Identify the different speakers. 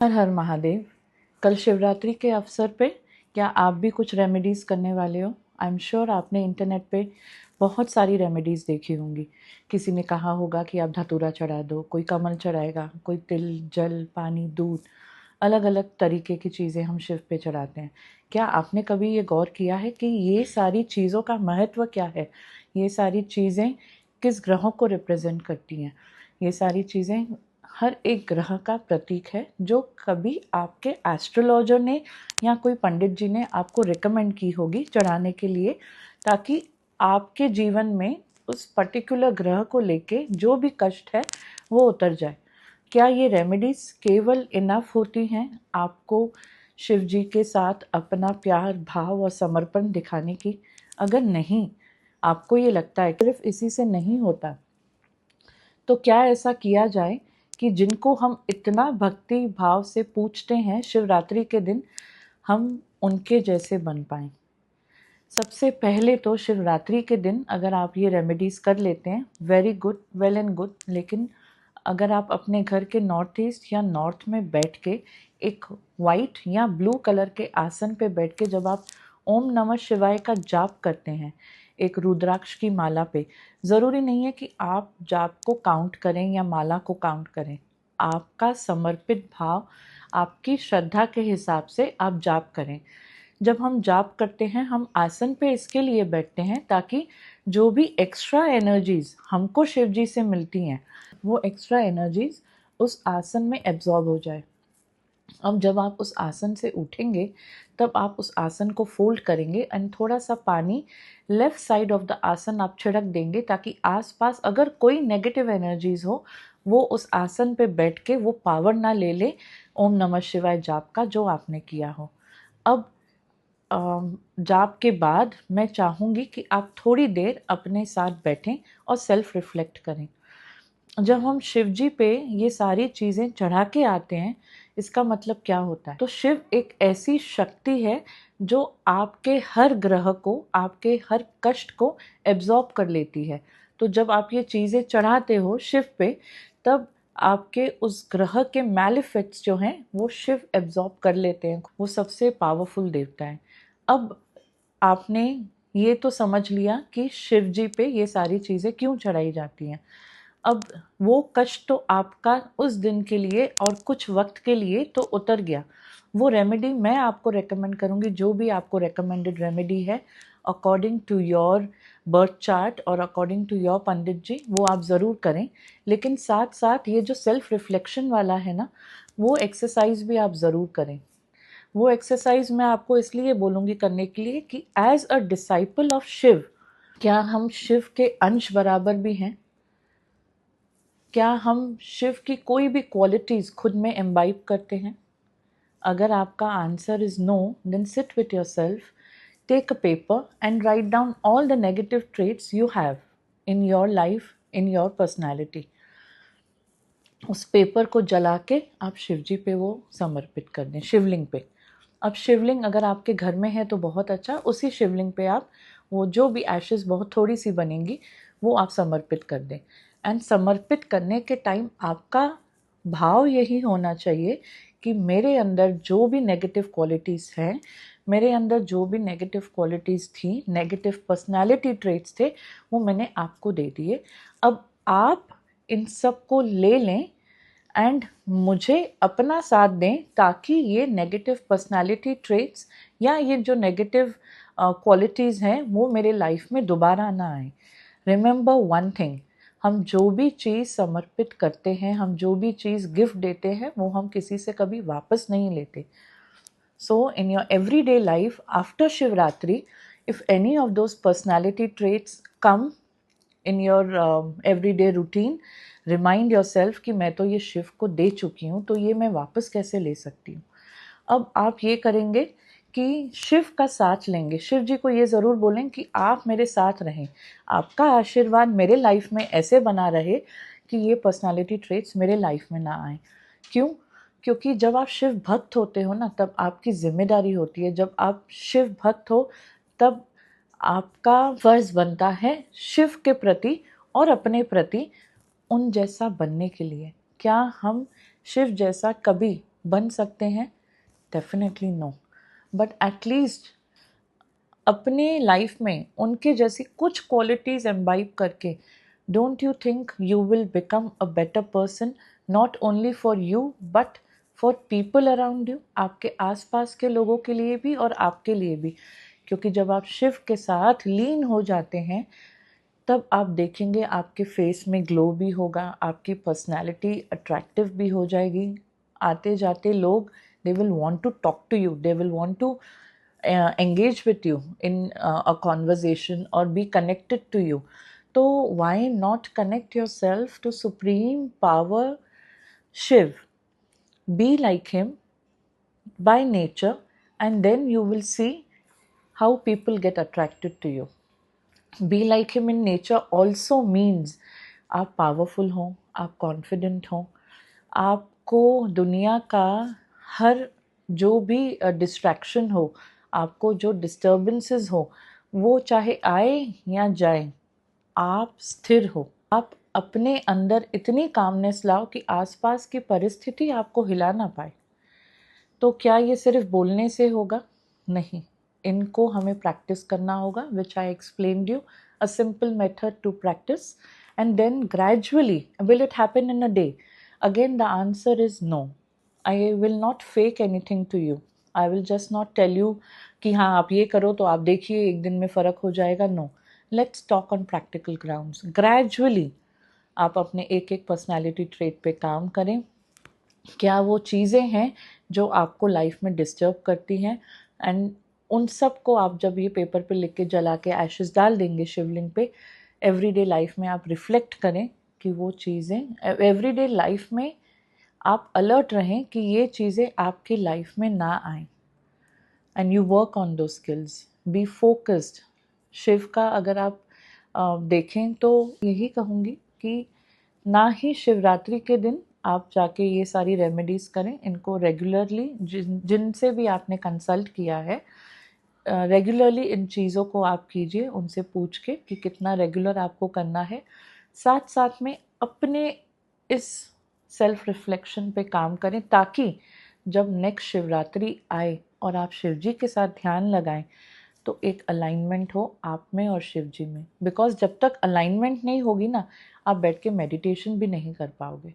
Speaker 1: हर हर महादेव। कल शिवरात्रि के अवसर पे क्या आप भी कुछ रेमेडीज़ करने वाले हो? आई एम श्योर आपने इंटरनेट पे बहुत सारी रेमेडीज़ देखी होंगी। किसी ने कहा होगा कि आप धतूरा चढ़ा दो, कोई कमल चढ़ाएगा, कोई तिल, जल, पानी, दूध, अलग अलग तरीके की चीज़ें हम शिव पे चढ़ाते हैं। क्या आपने कभी ये गौर किया है कि ये सारी चीज़ों का महत्व क्या है? ये सारी चीज़ें किस ग्रहों को रिप्रेजेंट करती हैं? ये सारी चीज़ें हर एक ग्रह का प्रतीक है जो कभी आपके एस्ट्रोलॉजर ने या कोई पंडित जी ने आपको रिकमेंड की होगी चढ़ाने के लिए, ताकि आपके जीवन में उस पर्टिकुलर ग्रह को लेके जो भी कष्ट है वो उतर जाए। क्या ये रेमेडीज़ केवल इनफ होती हैं आपको शिव जी के साथ अपना प्यार, भाव और समर्पण दिखाने की? अगर नहीं, आपको ये लगता है कि सिर्फ इसी से नहीं होता, तो क्या ऐसा किया जाए कि जिनको हम इतना भक्ति भाव से पूजते हैं शिवरात्रि के दिन, हम उनके जैसे बन पाएँ। सबसे पहले तो शिवरात्रि के दिन अगर आप ये रेमेडीज़ कर लेते हैं, very good, well and good. लेकिन अगर आप अपने घर के नॉर्थ ईस्ट या नॉर्थ में बैठ के एक वाइट या ब्लू कलर के आसन पे बैठ के जब आप ओम नमः शिवाय का जाप करते हैं एक रुद्राक्ष की माला पे, ज़रूरी नहीं है कि आप जाप को काउंट करें या माला को काउंट करें। आपका समर्पित भाव, आपकी श्रद्धा के हिसाब से आप जाप करें। जब हम जाप करते हैं, हम आसन पे इसके लिए बैठते हैं ताकि जो भी एक्स्ट्रा एनर्जीज हमको शिव जी से मिलती हैं, वो एक्स्ट्रा एनर्जीज उस आसन में एब्जॉर्ब हो जाए। अब जब आप उस आसन से उठेंगे, तब आप उस आसन को फोल्ड करेंगे एंड थोड़ा सा पानी लेफ्ट साइड ऑफ द आसन आप छिड़क देंगे, ताकि आसपास अगर कोई नेगेटिव एनर्जीज हो, वो उस आसन पे बैठ के वो पावर ना ले ले ओम नमः शिवाय जाप का जो आपने किया हो। अब जाप के बाद मैं चाहूँगी कि आप थोड़ी देर अपने साथ बैठें और सेल्फ रिफ्लेक्ट करें। जब हम शिव जी पे ये सारी चीज़ें चढ़ा के आते हैं, इसका मतलब क्या होता है? तो शिव एक ऐसी शक्ति है जो आपके हर ग्रह को, आपके हर कष्ट को एब्जॉर्ब कर लेती है। तो जब आप ये चीज़ें चढ़ाते हो शिव पे, तब आपके उस ग्रह के मैलेफिक्स जो हैं वो शिव एब्जॉर्ब कर लेते हैं। वो सबसे पावरफुल देवता है। अब आपने ये तो समझ लिया कि शिव जी पे ये सारी चीज़ें क्यों चढ़ाई जाती हैं। अब वो कष्ट तो आपका उस दिन के लिए और कुछ वक्त के लिए तो उतर गया। वो रेमेडी मैं आपको रेकमेंड करूँगी, जो भी आपको रेकमेंडेड रेमेडी है according to your birth chart और according to your pandit ji, वो आप ज़रूर करें। लेकिन साथ साथ ये जो सेल्फ रिफ्लेक्शन वाला है ना, वो एक्सरसाइज भी आप ज़रूर करें। वो एक्सरसाइज मैं आपको इसलिए बोलूँगी करने के लिए कि as a disciple of Shiva, क्या हम शिव के अंश बराबर भी हैं? क्या हम शिव की कोई भी क्वालिटीज़ खुद में एम्बाइब करते हैं? अगर आपका answer is no, then sit with your self, take a paper and write down all the negative traits you have in your life, in your personality. उस पेपर को जला के आप शिव जी पे वो समर्पित कर दें, शिवलिंग पे। अब शिवलिंग अगर आपके घर में है तो बहुत अच्छा, उसी शिवलिंग पे आप वो जो भी एशेज़ बहुत थोड़ी सी बनेंगी वो आप समर्पित कर दें। एंड समर्पित करने के टाइम आपका भाव यही होना चाहिए कि मेरे अंदर जो भी नेगेटिव क्वालिटीज़ हैं, मेरे अंदर जो भी नेगेटिव क्वालिटीज़ थी, नेगेटिव पर्सनालिटी ट्रेट्स थे, वो मैंने आपको दे दिए। अब आप इन सब को ले लें एंड मुझे अपना साथ दें, ताकि ये नेगेटिव पर्सनालिटी ट्रेट्स या ये जो नेगेटिव क्वालिटीज़ हैं वो मेरे लाइफ में दोबारा ना आए। रिमेंबर वन थिंग, हम जो भी चीज़ समर्पित करते हैं, हम जो भी चीज़ गिफ्ट देते हैं, वो हम किसी से कभी वापस नहीं लेते। So, in your everyday life after Shivratri, if any of those personality traits come in your everyday routine, remind yourself कि मैं तो ये शिव को दे चुकी हूँ, तो ये मैं वापस कैसे ले सकती हूँ। अब आप ये करेंगे कि शिव का साथ लेंगे, शिव जी को ये ज़रूर बोलें कि आप मेरे साथ रहें, आपका आशीर्वाद मेरे लाइफ में ऐसे बना रहे कि ये पर्सनालिटी ट्रेट्स मेरे लाइफ में ना आए। क्यों? क्योंकि जब आप शिव भक्त होते हो ना, तब आपकी जिम्मेदारी होती है, जब आप शिव भक्त हो तब आपका फर्ज बनता है शिव के प्रति और अपने प्रति उन जैसा बनने के लिए। क्या हम शिव जैसा कभी बन सकते हैं? डेफिनेटली नो, बट एटलीस्ट अपने लाइफ में उनके जैसी कुछ क्वालिटीज़ एम्बाइब करके, don't you think you will become a better person, not only for you but for people around you, आपके आसपास के लोगों के लिए भी और आपके लिए भी। क्योंकि जब आप शिव के साथ लीन हो जाते हैं, तब आप देखेंगे आपके फेस में ग्लो भी होगा, आपकी पर्सनैलिटी अट्रैक्टिव भी हो जाएगी। आते जाते लोग, they will want to talk to you, they will want to engage with you in a conversation or be connected to you. So why not connect yourself to supreme power Shiv? Be like him by nature, and then you will see how people get attracted to you. Be like him in nature also means आप powerful हों, आप confident हों, आपको दुनिया का हर जो भी distraction हो, आपको जो डिस्टर्बेंसेस हो, वो चाहे आए या जाए, आप स्थिर हो। आप अपने अंदर इतनी कामनेस लाओ कि आसपास की परिस्थिति आपको हिला ना पाए। तो क्या ये सिर्फ बोलने से होगा? नहीं, इनको हमें प्रैक्टिस करना होगा, which I explained you, a simple method to practice, and then gradually, will it happen in a day? Again, the answer is no. I will not fake anything to you. I will just not tell you कि हाँ आप ये करो तो आप देखिए एक दिन में फ़र्क हो जाएगा। No, let's talk on practical grounds. Gradually आप अपने एक एक पर्सनैलिटी ट्रेट पे काम करें। क्या वो चीज़ें हैं जो आपको लाइफ में डिस्टर्ब करती हैं, एंड उन सब को आप जब ये पेपर पे लिख के जला के एशेस डाल देंगे शिवलिंग पे, एवरीडे लाइफ में आप रिफ्लेक्ट करें कि वो चीज़ें एवरीडे लाइफ में आप अलर्ट रहें कि ये चीज़ें आपकी लाइफ में ना आएं, एंड यू वर्क ऑन दो स्किल्स, बी फोकस्ड। शिव का अगर आप देखें तो यही कहूँगी कि ना ही शिवरात्रि के दिन आप जाके ये सारी रेमेडीज़ करें, इनको रेगुलरली जिनसे भी आपने कंसल्ट किया है, रेगुलरली इन चीज़ों को आप कीजिए, उनसे पूछ के कि कितना रेगुलर आपको करना है। साथ साथ में अपने इस सेल्फ रिफ्लेक्शन पे काम करें, ताकि जब नेक्स्ट शिवरात्रि आए और आप शिव जी के साथ ध्यान लगाएं तो एक अलाइनमेंट हो आप में और शिव जी में। बिकॉज जब तक अलाइनमेंट नहीं होगी ना, आप बैठ के मेडिटेशन भी नहीं कर पाओगे।